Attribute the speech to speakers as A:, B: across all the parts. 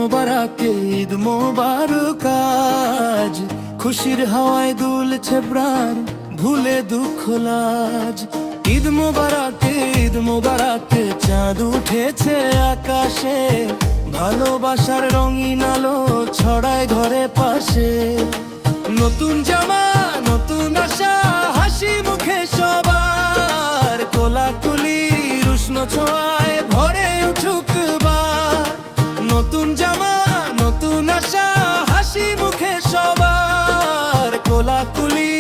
A: মোবারক ঈদ মোবারক আজ খুশির হাওয়ায় দুলছে প্রাণ ভুলে দুঃখ লাজ। ঈদ মোবারক চাঁদ উঠেছে আকাশে, ভালোবাসার রঙিন আলো ছড়ায় ঘরে পাশে। নতুন জামা নতুন আশা হাসি মুখে সবার, কোলাকুলি উষ্ণ ছোঁয়ায় ভরে উঠুক বার। নতুন জামা নতুন আশা হাসি মুখে সবার, কোলাকুলি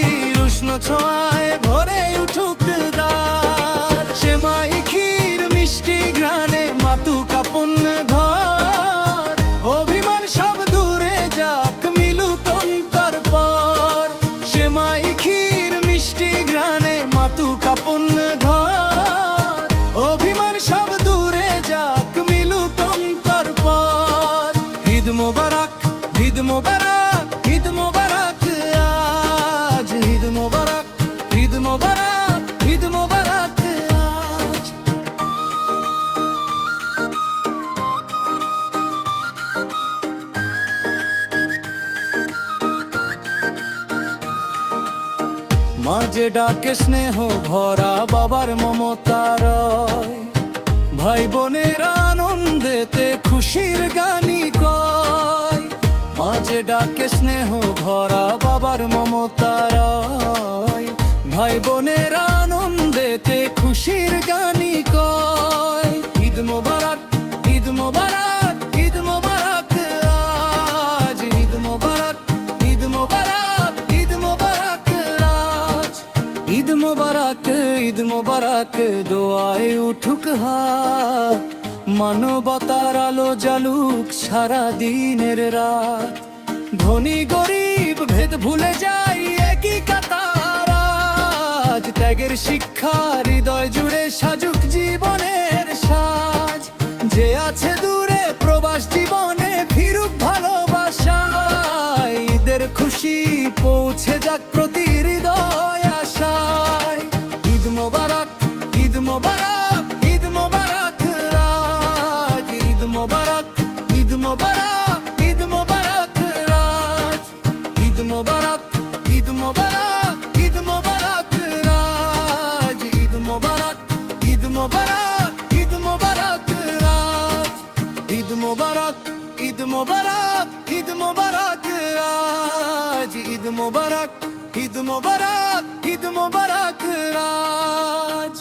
A: উষ্ণ ছোঁয়ায় ভরে উঠুক দ্বার। সেমাই ক্ষীর মিষ্টি ঘ্রাণে মাতুক আপন ঘর, অভিমান সব দূরে যাক মিলুক অন্তর পর। সেমাই ক্ষীর মিষ্টি ঘ্রাণে মাতুক আপন ঘর, অভিমান সব দূরে যাক মিলুক অন্তর পর। ঈদ মোবারক ঈদ মোবারক ঈদ মোবারক আজ, ঈদ মোবারক ঈদ মোবারক ঈদ মোবারক আজ। মাঝে ডাকে স্নেহ ভরা বাবার মমতার, ভাই বোনের আনন্দেতে খুশির গানি কয়। মাঝে ডাকে স্নেহ ভরা বাবার মমতার, ভাই বোনের আনন্দেতে খুশির গানি কয়। ঈদ মোবারক ঈদ মোবারক ঈদ মোবারক আজ, ঈদ মোবারক ঈদ মোবারক ঈদ মোবারক আজ। ঈদ মোবারক ঈদ মোবারক দোয়ায় উঠুক হাত, মানবতার আলো জ্বালুক সারা দিনের রাত। ধনী গরিব ভেদ ভুলে যাই একই কাতার আজ, ত্যাগের শিক্ষা হৃদয় জুড়ে সাজুক জীবনের সাজ। যে আছে দূরে প্রবাস জীবনে ফিরুক ভালোবাসায়, ঈদের খুশি পৌঁছে যাক প্রতি হৃদয় আশায়। ঈদ মোবারক ঈদ মোবারক ঈদ মোবারক আজ, ঈদ মোবারক ঈদ মোবারক ঈদ মোবারক আজ। ঈদ মোবারক ঈদ মোবারক ঈদ মোবারক আজ, ঈদ মোবারক ঈদ মোবারক ঈদ মোবারক আজ। ঈদ মোবারক ঈদ মোবারক ঈদ মোবারক আজ, ঈদ মোবারক ঈদ মোবারক ঈদ মোবারক আজ।